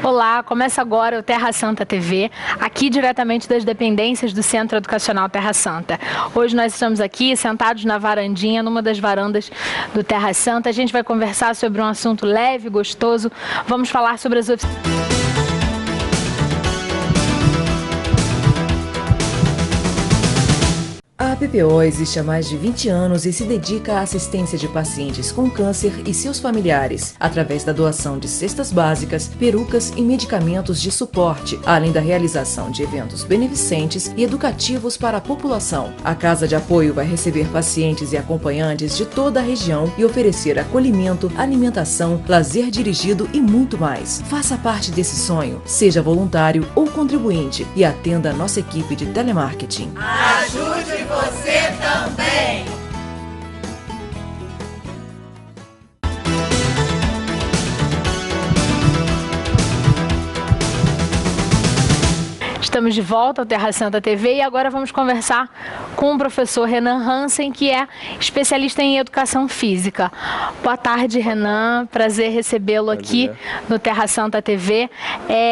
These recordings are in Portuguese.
Olá, começa agora o Terra Santa TV, aqui diretamente das dependências do Centro Educacional Terra Santa. Hoje nós estamos aqui sentados na varandinha, numa das varandas do Terra Santa. A gente vai conversar sobre um assunto leve, gostoso. Vamos falar sobre as oficinas. A PPO existe há mais de 20 anos e se dedica à assistência de pacientes com câncer e seus familiares, através da doação de cestas básicas, perucas e medicamentos de suporte, além da realização de eventos beneficentes e educativos para a população. A Casa de Apoio vai receber pacientes e acompanhantes de toda a região e oferecer acolhimento, alimentação, lazer dirigido e muito mais. Faça parte desse sonho, seja voluntário ou contribuinte e atenda a nossa equipe de telemarketing. Ajude você também! Estamos de volta ao Terra Santa TV e agora vamos conversar com o professor Renan Hansen, que é especialista em educação física. Boa tarde, Renan. Prazer recebê-lo aqui no Terra Santa TV.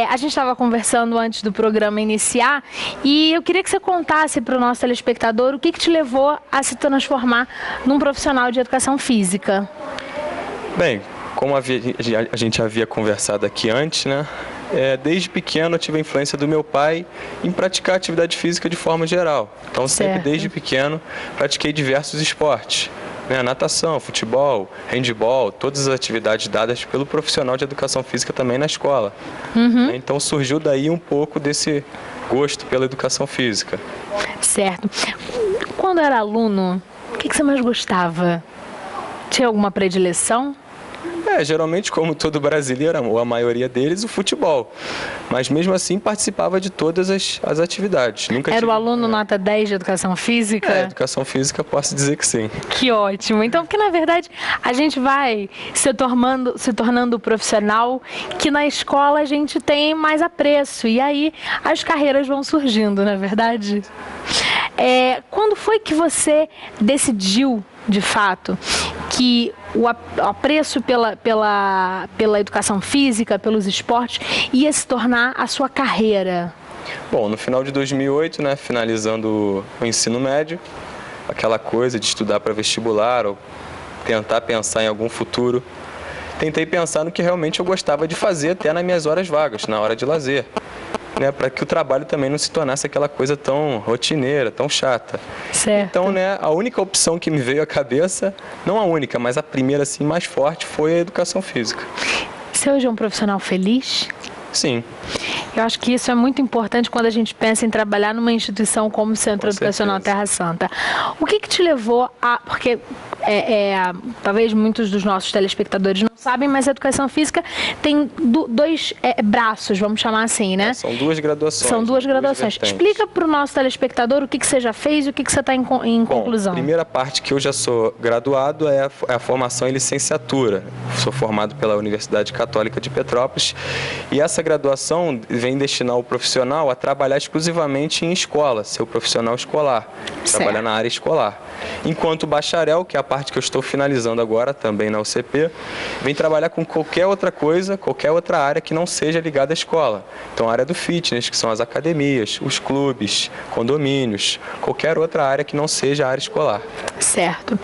A gente estava conversando antes do programa iniciar e eu queria que você contasse para o nosso telespectador o que te levou a se transformar num profissional de educação física. Bem, como a gente havia conversado aqui antes, né? Desde pequeno eu tive a influência do meu pai em praticar atividade física de forma geral. Então sempre desde pequeno pratiquei diversos esportes, né? Natação, futebol, handebol, todas as atividades dadas pelo profissional de educação física também na escola. Então surgiu daí um pouco desse gosto pela educação física. Certo. Quando era aluno, o que você mais gostava? Tinha alguma predileção? Geralmente, como todo brasileiro, ou a maioria deles, o futebol. Mas mesmo assim participava de todas as atividades. Era o aluno nota 10 de educação física? Educação física posso dizer que sim. Que ótimo. Então, porque na verdade a gente vai se tornando profissional que na escola a gente tem mais apreço. E aí as carreiras vão surgindo, não é verdade? Quando foi que você decidiu, de fato, que o apreço pela educação física, pelos esportes, ia se tornar a sua carreira? Bom, no final de 2008, né, finalizando o ensino médio, aquela coisa de estudar para vestibular ou tentar pensar em algum futuro, tentei pensar no que realmente eu gostava de fazer até nas minhas horas vagas, na hora de lazer, né, para que o trabalho também não se tornasse aquela coisa tão rotineira, tão chata. Certo. Então, né, a única opção que me veio à cabeça, não a única, mas a primeira assim mais forte, foi a educação física. Você hoje é um profissional feliz? Sim. Eu acho que isso é muito importante quando a gente pensa em trabalhar numa instituição como o Centro Educacional Terra Santa. O que te levou a... Porque talvez muitos dos nossos telespectadores não sabem, mas a educação física tem dois braços, vamos chamar assim, né? São duas graduações. São duas graduações. Explica para o nosso telespectador o que você já fez e o que você está em conclusão. A primeira parte que eu já sou graduado é a formação em licenciatura. Sou formado pela Universidade Católica de Petrópolis e essa graduação vem destinar o profissional a trabalhar exclusivamente em escola, ser o profissional escolar, trabalhar na área escolar. Enquanto o bacharel, que é a parte que eu estou finalizando agora, também na UCP, vem trabalhar com qualquer outra coisa, qualquer outra área que não seja ligada à escola. Então, a área do fitness, que são as academias, os clubes, condomínios, qualquer outra área que não seja a área escolar. Certo.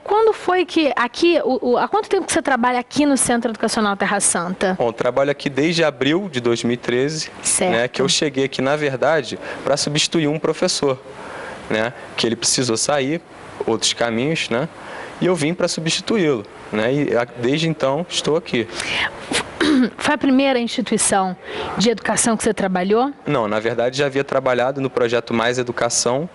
Quando foi que aqui, há quanto tempo que você trabalha aqui no Centro Educacional Terra Santa? Bom, eu trabalho aqui desde abril de 2013, né, que eu cheguei aqui, na verdade, para substituir um professor, né, que ele precisou sair, outros caminhos, né, e eu vim para substituí-lo, né, e desde então estou aqui. Foi a primeira instituição de educação que você trabalhou? Não, na verdade já havia trabalhado no projeto Mais Educação,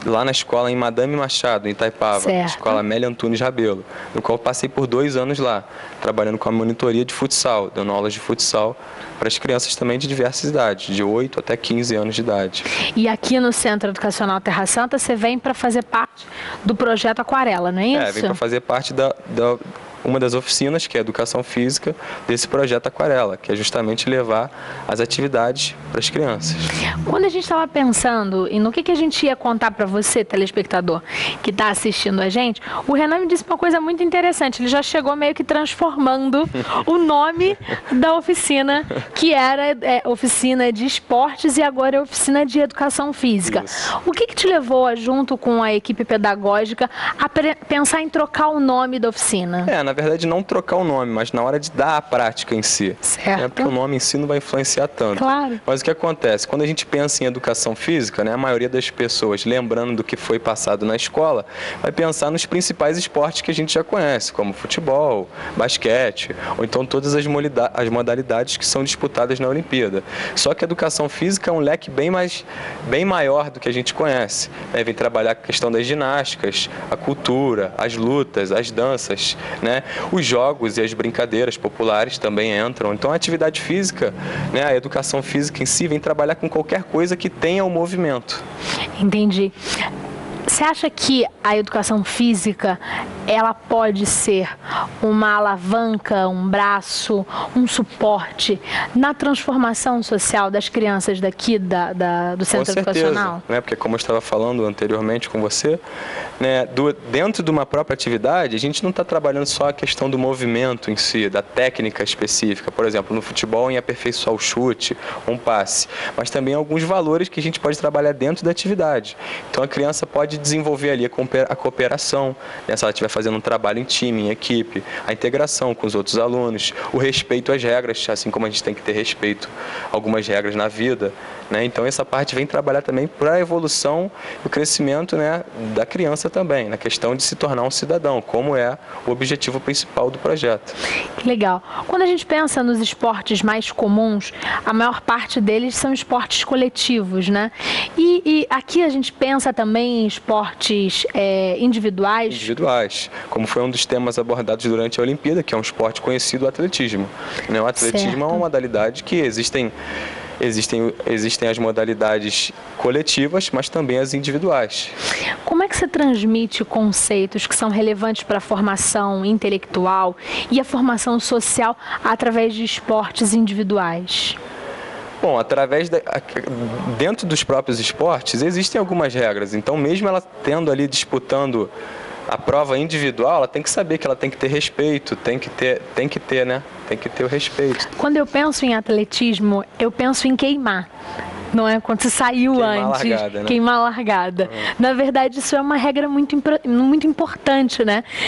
lá na escola em Madame Machado, em Itaipava, escola Amélia Antunes Rabelo, no qual passei por 2 anos lá, trabalhando com a monitoria de futsal, dando aulas de futsal para as crianças também de diversas idades, de 8 até 15 anos de idade. E aqui no Centro Educacional Terra Santa você vem para fazer parte do projeto Aquarela, não é isso? Vem para fazer parte uma das oficinas, que é a educação física, desse projeto Aquarela, que é justamente levar as atividades para as crianças. Quando a gente estava pensando no que a gente ia contar para você, telespectador, que está assistindo a gente, o Renan me disse uma coisa muito interessante. Ele já chegou meio que transformando o nome da oficina, que era oficina de esportes, e agora é oficina de educação física. Isso. O que te levou, junto com a equipe pedagógica, a pensar em trocar o nome da oficina? Na verdade, não trocar o nome, mas na hora de dar a prática em si. Certo. Porque o nome em si não vai influenciar tanto. Claro. Mas o que acontece? Quando a gente pensa em educação física, a maioria das pessoas, lembrando do que foi passado na escola, vai pensar nos principais esportes que a gente já conhece, como futebol, basquete, ou então todas as modalidades que são disputadas na Olimpíada. Só que a educação física é um leque bem maior do que a gente conhece. Vem trabalhar com a questão das ginásticas, a cultura, as lutas, as danças, os jogos e as brincadeiras populares também entram. Então a atividade física, a educação física em si, vem trabalhar com qualquer coisa que tenha o movimento. Entendi. Você acha que a educação física, ela pode ser uma alavanca, um braço, um suporte na transformação social das crianças daqui do centro educacional? Porque como eu estava falando anteriormente com você, dentro de uma própria atividade, a gente não está trabalhando só a questão do movimento em si, da técnica específica, por exemplo, no futebol em aperfeiçoar o chute, um passe, mas também alguns valores que a gente pode trabalhar dentro da atividade. Então a criança pode desenvolver ali a cooperação, se ela estiver fazendo um trabalho em time, em equipe, a integração com os outros alunos, o respeito às regras, assim como a gente tem que ter respeito a algumas regras na vida. Então essa parte vem trabalhar também para a evolução e o crescimento da criança também, na questão de se tornar um cidadão, como é o objetivo principal do projeto. Que legal. Quando a gente pensa nos esportes mais comuns, a maior parte deles são esportes coletivos, E aqui a gente pensa também em esportes individuais? Individuais, como foi um dos temas abordados durante a Olimpíada, que é um esporte conhecido, o atletismo. O atletismo é uma modalidade que existem as modalidades coletivas, mas também as individuais. Como é que você transmite conceitos que são relevantes para a formação intelectual e a formação social através de esportes individuais? Bom, dentro dos próprios esportes existem algumas regras, então mesmo ela tendo ali disputando a prova individual, ela tem que saber que ela tem que ter respeito, tem que ter o respeito. Quando eu penso em atletismo, eu penso em queimar. Não é quando você saiu antes, queimar a largada. Na verdade, isso é uma regra muito importante,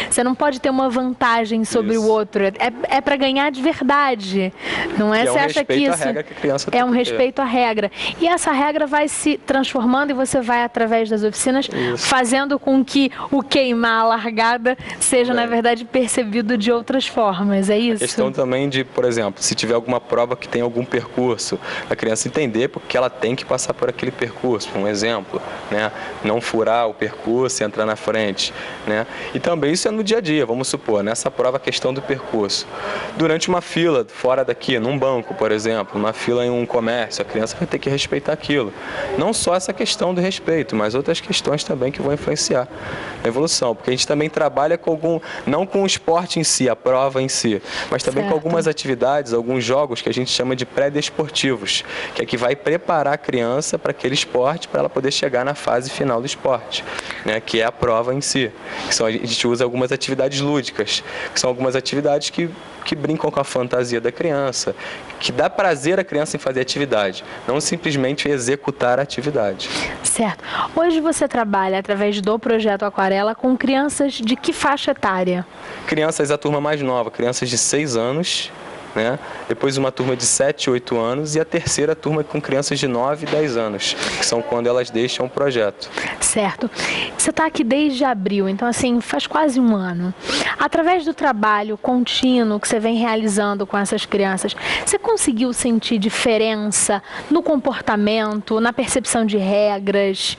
Você não pode ter uma vantagem sobre o outro. É para ganhar de verdade. Não é? Você acha que isso é um respeito à regra. E essa regra vai se transformando e você vai, através das oficinas, fazendo com que o queimar a largada seja, na verdade, percebido de outras formas. É isso? A questão também de, por exemplo, se tiver alguma prova que tem algum percurso, a criança entender porque ela tem que passar por aquele percurso, um exemplo, não furar o percurso e entrar na frente, E também isso é no dia a dia, vamos supor, nessa prova a questão do percurso. Durante uma fila, fora daqui, num banco, por exemplo, uma fila em um comércio, a criança vai ter que respeitar aquilo. Não só essa questão do respeito, mas outras questões também que vão influenciar a evolução, porque a gente também trabalha não com o esporte em si, a prova em si, mas também com algumas atividades, alguns jogos que a gente chama de pré-desportivos, que é que vai preparar a criança para aquele esporte, para ela poder chegar na fase final do esporte, que é a prova em si. A gente usa algumas atividades lúdicas, que são algumas atividades que brincam com a fantasia da criança, que dá prazer à criança em fazer atividade, não simplesmente executar a atividade. Certo. Hoje você trabalha, através do projeto Aquarela, com crianças de que faixa etária? Crianças, a turma mais nova, crianças de 6 anos, Depois uma turma de 7, 8 anos e a terceira turma com crianças de 9 e 10 anos, que são quando elas deixam o projeto. Certo. Você está aqui desde abril, então assim, faz quase um ano. Através do trabalho contínuo que você vem realizando com essas crianças, você conseguiu sentir diferença no comportamento, na percepção de regras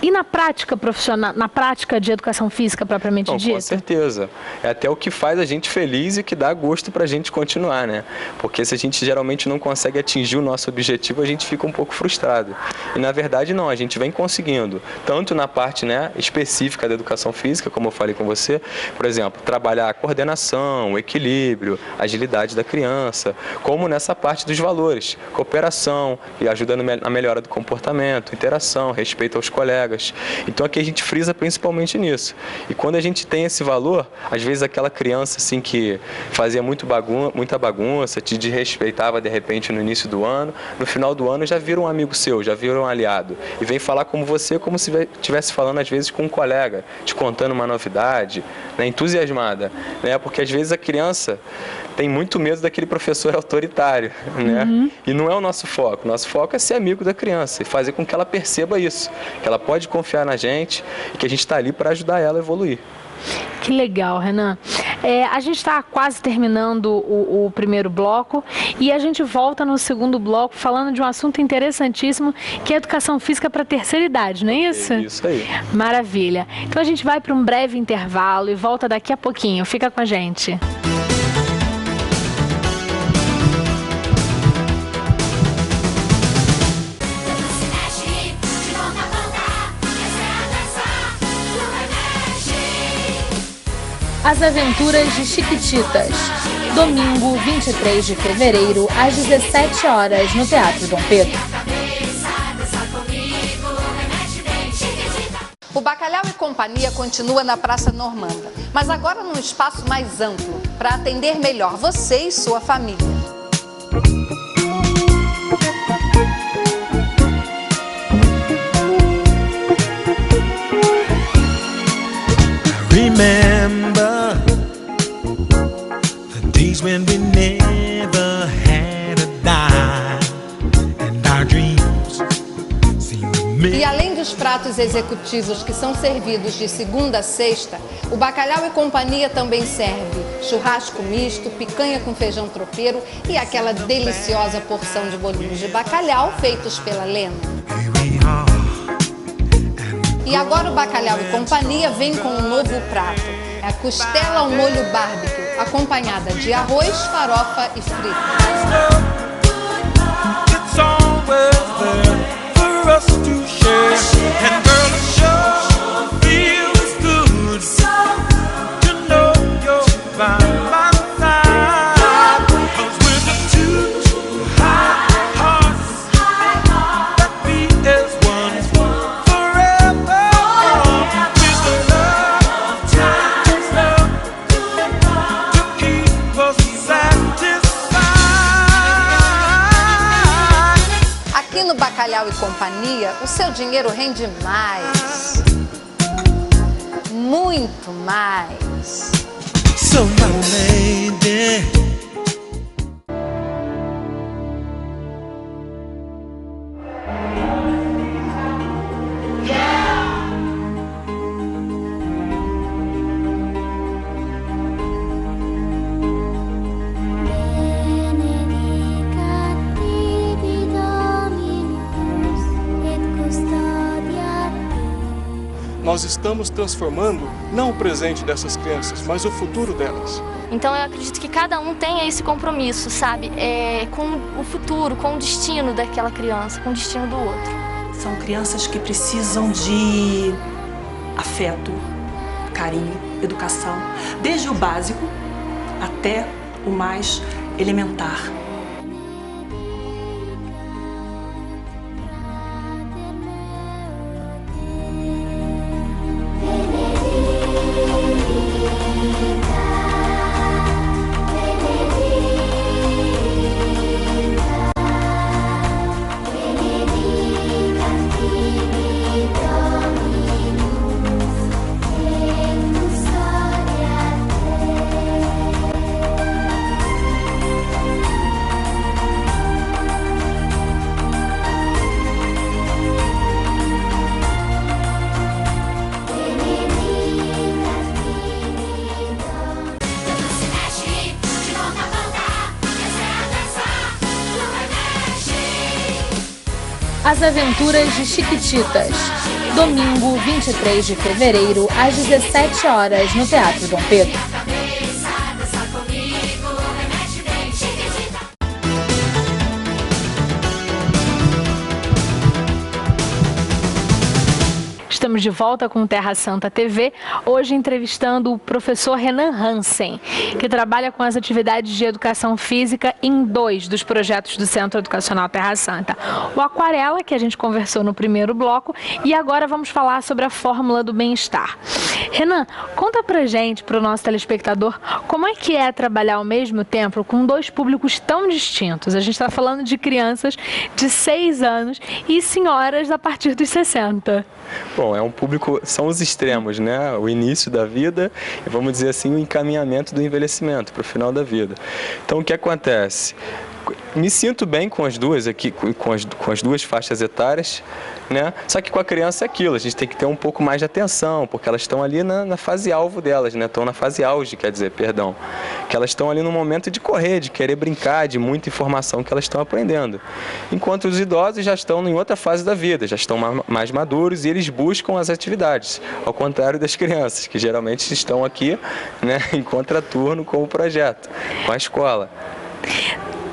e na prática profissional, na prática de educação física propriamente dita? Com certeza. É até o que faz a gente feliz e que dá gosto para a gente continuar. continuar, né? Porque se a gente geralmente não consegue atingir o nosso objetivo, a gente fica um pouco frustrado. E na verdade não, a gente vem conseguindo, tanto na parte, né, específica da educação física, como eu falei com você, por exemplo, trabalhar a coordenação, o equilíbrio, a agilidade da criança, como nessa parte dos valores, cooperação e ajuda na melhora do comportamento, interação, respeito aos colegas. Então aqui a gente frisa principalmente nisso. E quando a gente tem esse valor, às vezes aquela criança assim que fazia muita bagunça, te desrespeitava de repente no início do ano, no final do ano já vira um amigo seu, já vira um aliado e vem falar com você como se estivesse falando às vezes com um colega, te contando uma novidade, né, entusiasmada, né, porque às vezes a criança tem muito medo daquele professor autoritário, né? E não é o nosso foco. Nosso foco é ser amigo da criança e fazer com que ela perceba isso, que ela pode confiar na gente e que a gente está ali para ajudar ela a evoluir. Que legal, Renan. A gente está quase terminando o primeiro bloco e a gente volta no segundo bloco falando de um assunto interessantíssimo, que é a educação física para a terceira idade, não é isso? É isso aí. Maravilha. Então a gente vai para um breve intervalo e volta daqui a pouquinho. Fica com a gente. As Aventuras de Chiquititas, domingo 23 de fevereiro, às 17 horas, no Teatro Dom Pedro. O Bacalhau e Companhia continua na Praça Normanda, mas agora num espaço mais amplo, para atender melhor você e sua família. Remember the days when we never had a dime and our dreams seemed to make. E além dos pratos executivos que são servidos de segunda a sexta, o Bacalhau e Companhia também serve churrasco misto, picanha com feijão tropeiro e aquela deliciosa porção de bolinhos de bacalhau feitos pela Lena. E agora o Bacalhau e Companhia vem com um novo prato. É a costela ao molho barbecue, acompanhada de arroz, farofa e fritas. Bacalhau e Companhia, o seu dinheiro rende mais, muito mais. So my lady. Nós estamos transformando não o presente dessas crianças, mas o futuro delas. Então eu acredito que cada um tenha esse compromisso, sabe? Com o futuro, com o destino daquela criança, com o destino do outro. São crianças que precisam de afeto, carinho, educação, desde o básico até o mais elementar. As Aventuras de Chiquititas, domingo 23 de fevereiro, às 17 horas, no Teatro Dom Pedro. Estamos de volta com Terra Santa TV, hoje entrevistando o professor Renan Hansen, que trabalha com as atividades de educação física em 2 dos projetos do Centro Educacional Terra Santa. O Aquarela, que a gente conversou no primeiro bloco, e agora vamos falar sobre a fórmula do bem-estar. Renan, conta pra gente, pro nosso telespectador, como é que é trabalhar ao mesmo tempo com 2 públicos tão distintos. A gente está falando de crianças de 6 anos e senhoras a partir dos 60. Bom, é um público, são os extremos, né? O início da vida e, vamos dizer assim, o encaminhamento do envelhecimento para o final da vida. Então, o que acontece? Me sinto bem com as duas aqui, com as 2 faixas etárias, né? Só que com a criança é aquilo, a gente tem que ter um pouco mais de atenção, porque elas estão ali na fase alvo delas, né? Estão na fase auge, perdão. Que elas estão ali no momento de correr, de querer brincar, de muita informação que elas estão aprendendo. Enquanto os idosos já estão em outra fase da vida, já estão mais maduros e eles buscam as atividades, ao contrário das crianças, que geralmente estão aqui, né, em contraturno com o projeto, com a escola.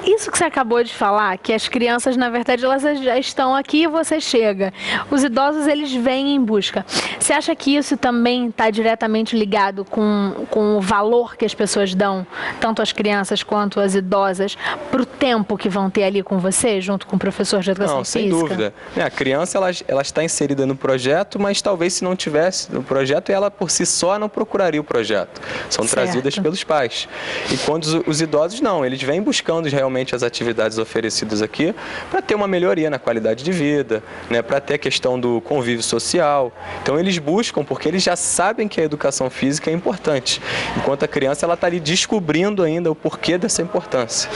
Isso que você acabou de falar, que as crianças, na verdade, elas já estão aqui e você chega. Os idosos, eles vêm em busca. Você acha que isso também está diretamente ligado com o valor que as pessoas dão, tanto as crianças quanto as idosas, para o tempo que vão ter ali com você, junto com o professor de educação física? Não, sem dúvida. A criança, ela está inserida no projeto, mas talvez se não tivesse no projeto, ela por si só não procuraria o projeto. São trazidas pelos pais. E quando os idosos, não, eles vêm buscando realmente as atividades oferecidas aqui para ter uma melhoria na qualidade de vida, né, para ter a questão do convívio social. Então eles buscam porque eles já sabem que a educação física é importante, enquanto a criança ela está ali descobrindo ainda o porquê dessa importância.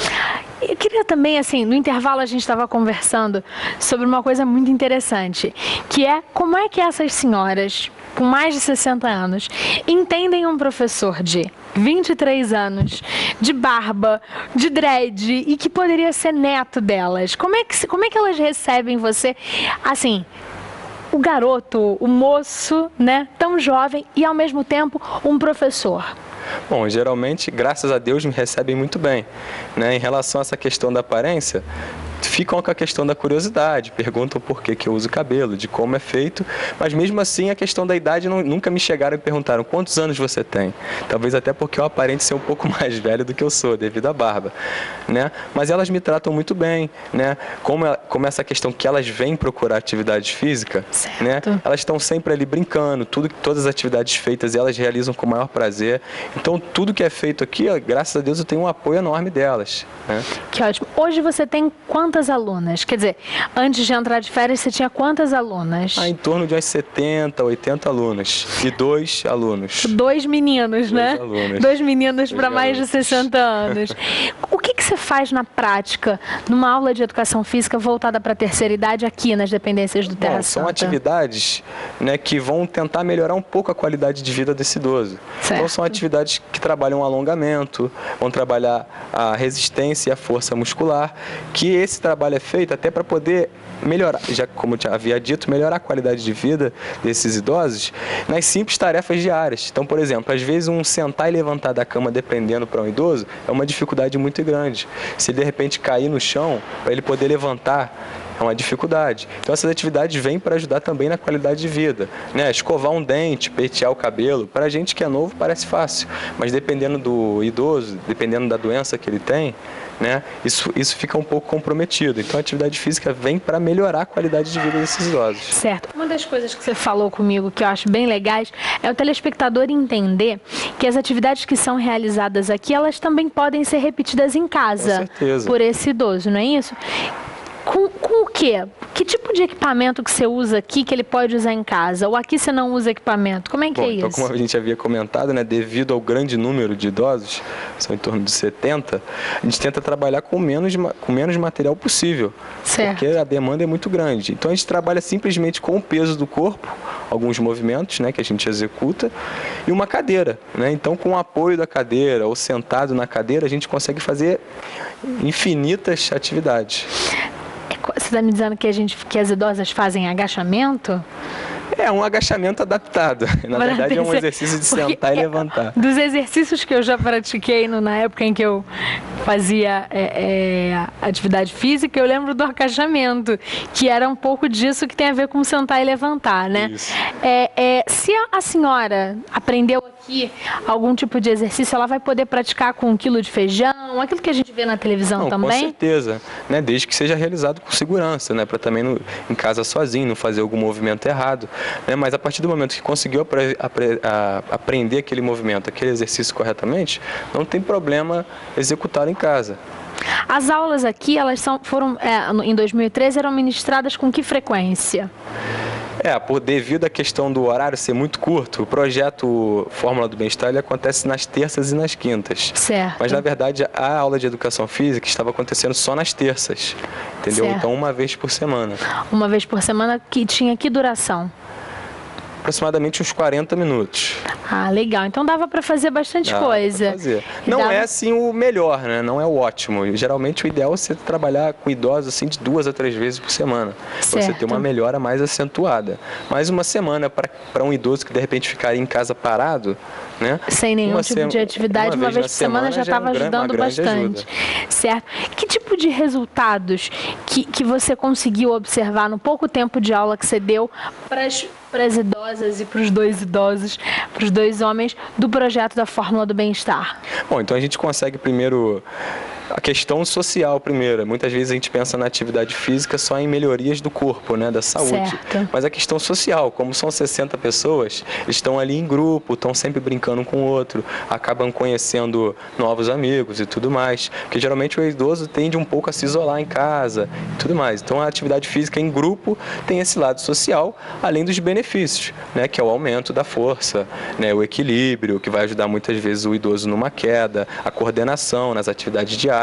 Eu queria também, assim, no intervalo a gente estava conversando sobre uma coisa muito interessante, que é como é que essas senhoras com mais de 60 anos entendem um professor de 23 anos, de barba, de dread e que poderia ser neto delas. Como é que elas recebem você, assim, o garoto, o moço, né, tão jovem e ao mesmo tempo um professor? Bom, geralmente, graças a Deus, me recebem muito bem, né? Em relação a essa questão da aparência, ficam com a questão da curiosidade, perguntam por que eu uso cabelo, de como é feito, mas mesmo assim a questão da idade nunca me chegaram e perguntaram quantos anos você tem. Talvez até porque eu aparente ser um pouco mais velho do que eu sou, devido à barba, né? Mas elas me tratam muito bem, né? Como essa questão que elas vêm procurar atividade física, né? Elas estão sempre ali brincando, todas as atividades feitas elas realizam com o maior prazer. Então tudo que é feito aqui, graças a Deus, eu tenho um apoio enorme delas, né? Que ótimo. Hoje você tem quantas alunas? Quer dizer, antes de entrar de férias, você tinha quantas alunas? Em torno de umas 70, 80 alunas. E 2 alunos. 2 meninos, né? 2 meninos para mais de 60 anos. O que você faz na prática, numa aula de educação física voltada para a terceira idade aqui nas dependências do Terra Santa? São atividades, né, que vão tentar melhorar um pouco a qualidade de vida desse idoso. Certo. Então são atividades que trabalham o alongamento, vão trabalhar a resistência e a força muscular, que esse trabalho é feito até para poder melhorar, já como eu havia dito, melhorar a qualidade de vida desses idosos nas simples tarefas diárias. Então, por exemplo, às vezes um sentar e levantar da cama dependendo para um idoso é uma dificuldade muito grande. Se ele de repente cair no chão, para ele poder levantar, é uma dificuldade. Então essas atividades vêm para ajudar também na qualidade de vida, né? Escovar um dente, pentear o cabelo, para a gente que é novo parece fácil, mas dependendo do idoso, dependendo da doença que ele tem, né, isso fica um pouco comprometido. Então a atividade física vem para melhorar a qualidade de vida desses idosos. Certo. Uma das coisas que você falou comigo que eu acho bem legais é o telespectador entender que as atividades que são realizadas aqui, elas também podem ser repetidas em casa. Com certeza. Por esse idoso, não é isso? Com o quê? Que tipo de equipamento que você usa aqui que ele pode usar em casa? Ou aqui você não usa equipamento? Como é que é isso? Então, como a gente havia comentado, né, devido ao grande número de idosos, são em torno de 70, a gente tenta trabalhar com menos material possível. Certo. Porque a demanda é muito grande. Então a gente trabalha simplesmente com o peso do corpo, alguns movimentos, né, que a gente executa, e uma cadeira, né? Então com o apoio da cadeira ou sentado na cadeira, a gente consegue fazer infinitas atividades. Você está me dizendo que as idosas fazem agachamento? É um agachamento adaptado. Na verdade, é um exercício de sentar e levantar. Dos exercícios que eu já pratiquei na época em que eu fazia atividade física, eu lembro do agachamento, que era um pouco disso que tem a ver com sentar e levantar, né? Isso. Se a senhora aprendeu aqui algum tipo de exercício, ela vai poder praticar com 1 quilo de feijão, aquilo que a gente vê na televisão também? Com certeza, né? Desde que seja realizado com segurança, né? Para também em casa sozinho, não fazer algum movimento errado, né? Mas a partir do momento que conseguiu aprender aquele movimento, aquele exercício corretamente, não tem problema executar em casa. As aulas aqui, foram em 2013, eram ministradas com que frequência? Devido à questão do horário ser muito curto, o projeto Fórmula do Bem-Estar ele acontece nas terças e nas quintas. Certo. Mas, na verdade, a aula de educação física estava acontecendo só nas terças, entendeu? Certo. Então, uma vez por semana. Uma vez por semana, que tinha que duração? Aproximadamente uns 40 minutos. Ah, legal. Então dava para fazer bastante coisa. Fazer. Não é assim o melhor, né? Não é o ótimo. Geralmente o ideal é você trabalhar com idosos assim de 2 a 3 vezes por semana. Para você ter uma melhora mais acentuada. Mas uma semana para um idoso que de repente ficaria em casa parado, né? Sem nenhum tipo de atividade, uma vez por semana já estava ajudando bastante. Certo. Que tipo de resultados que você conseguiu observar no pouco tempo de aula que você deu para as idosas e para os 2 idosos, para os 2 homens, do projeto da Fórmula do Bem-Estar? Bom, então a gente consegue primeiro a questão social primeiro. Muitas vezes a gente pensa na atividade física só em melhorias do corpo, né, da saúde. Certo. Mas a questão social, como são 60 pessoas, estão ali em grupo, estão sempre brincando com o outro, acabam conhecendo novos amigos e tudo mais. Porque geralmente o idoso tende um pouco a se isolar em casa e tudo mais. Então a atividade física em grupo tem esse lado social, além dos benefícios, né, que é o aumento da força, né, o equilíbrio, que vai ajudar muitas vezes o idoso numa queda, a coordenação nas atividades diárias,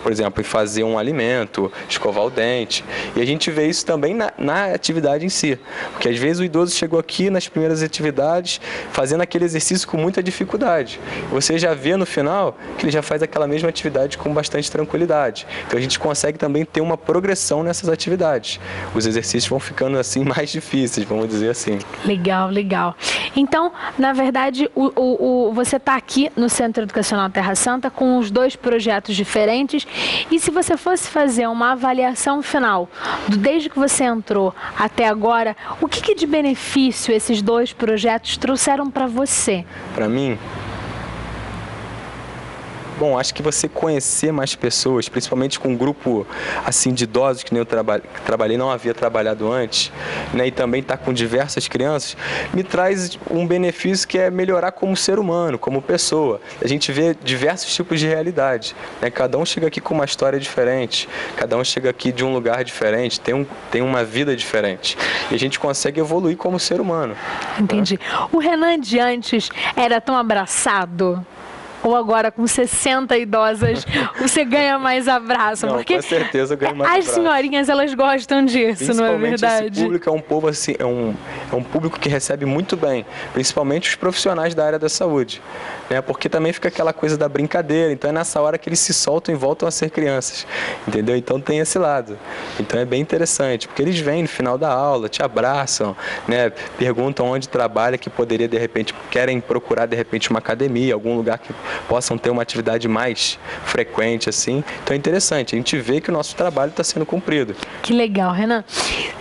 por exemplo, em fazer um alimento, escovar o dente. E a gente vê isso também na atividade em si. Porque às vezes o idoso chegou aqui nas primeiras atividades fazendo aquele exercício com muita dificuldade. Você já vê no final que ele já faz aquela mesma atividade com bastante tranquilidade. Então a gente consegue também ter uma progressão nessas atividades. Os exercícios vão ficando assim mais difíceis, vamos dizer assim. Legal, legal. Então, na verdade, você está aqui no Centro Educacional Terra Santa com os 2 projetos diferentes, e se você fosse fazer uma avaliação final, desde que você entrou até agora, o que de benefício esses 2 projetos trouxeram para você? Para mim? Bom, acho que você conhecer mais pessoas, principalmente com um grupo assim de idosos que nem eu trabalhei, não havia trabalhado antes, né, e também estar com diversas crianças, me traz um benefício que é melhorar como ser humano, como pessoa. A gente vê diversos tipos de realidade, né? Cada um chega aqui com uma história diferente, cada um chega aqui de um lugar diferente, tem uma vida diferente. E a gente consegue evoluir como ser humano. Entendi. Né? O Renan de antes era tão abraçado? Ou agora com 60 idosas você ganha mais abraço? Não, porque com certeza eu ganho mais abraço. As senhorinhas, elas gostam disso, não é verdade? Esse público é um povo assim, é um público que recebe muito bem, principalmente os profissionais da área da saúde, né? Porque também fica aquela coisa da brincadeira, então é nessa hora que eles se soltam e voltam a ser crianças, entendeu? Então tem esse lado. Então é bem interessante, porque eles vêm no final da aula, te abraçam, né? Perguntam onde trabalha, que poderia de repente, querem procurar de repente uma academia, algum lugar que possam ter uma atividade mais frequente, assim. Então é interessante, a gente vê que o nosso trabalho está sendo cumprido. Que legal, Renan.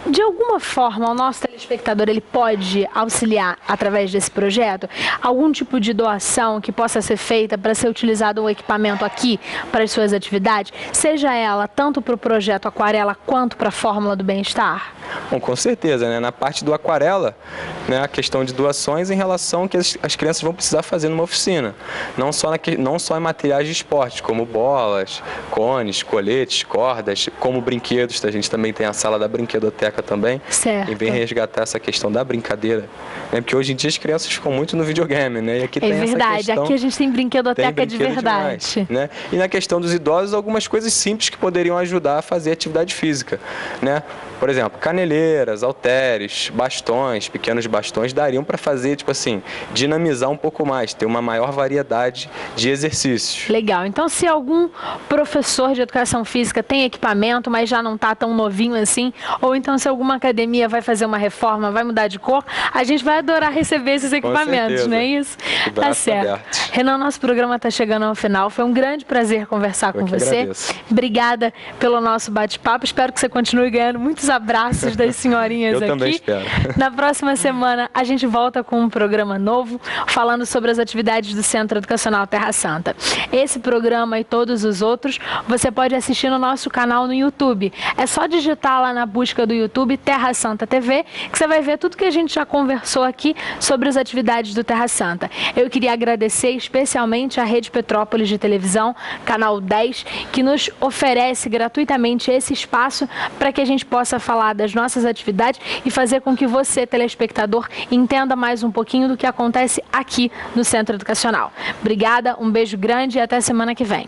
De alguma forma, o nosso telespectador ele pode auxiliar através desse projeto? Algum tipo de doação que possa ser feita para ser utilizado o equipamento aqui para as suas atividades? Seja ela tanto para o projeto Aquarela quanto para a Fórmula do Bem-Estar? Bom, com certeza, né? Na parte do Aquarela, né, a questão de doações em relação ao que as crianças vão precisar fazer numa oficina. Não só em materiais de esporte, como bolas, cones, coletes, cordas, como brinquedos. A gente também tem a sala da brinquedoteca também. Certo. E vem resgatar essa questão da brincadeira. Né? Porque hoje em dia as crianças ficam muito no videogame, né? E aqui tem verdade, essa questão, aqui a gente tem brinquedoteca de verdade. Demais, né? E na questão dos idosos, algumas coisas simples que poderiam ajudar a fazer atividade física, né? Por exemplo, caneleiras, halteres, bastões, pequenos bastões dariam para fazer, tipo assim, dinamizar um pouco mais, ter uma maior variedade de exercícios. Legal. Então, se algum professor de educação física tem equipamento, mas já não está tão novinho assim, ou então se alguma academia vai fazer uma reforma, vai mudar de cor, a gente vai adorar receber esses equipamentos, não é isso? Tá certo. Abertos. Renan, nosso programa está chegando ao final. Foi um grande prazer conversar com você. Agradeço. Obrigada pelo nosso bate-papo. Espero que você continue ganhando muitos abraços das senhorinhas aqui. Eu também espero. Na próxima semana, a gente volta com um programa novo, falando sobre as atividades do Centro Educacional Terra Santa. Esse programa e todos os outros, você pode assistir no nosso canal no YouTube. É só digitar lá na busca do YouTube Terra Santa TV, que você vai ver tudo que a gente já conversou aqui sobre as atividades do Terra Santa. Eu queria agradecer especialmente à Rede Petrópolis de Televisão, Canal 10, que nos oferece gratuitamente esse espaço para que a gente possa falar das nossas atividades e fazer com que você, telespectador, entenda mais um pouquinho do que acontece aqui no Centro Educacional. Obrigada, um beijo grande e até semana que vem.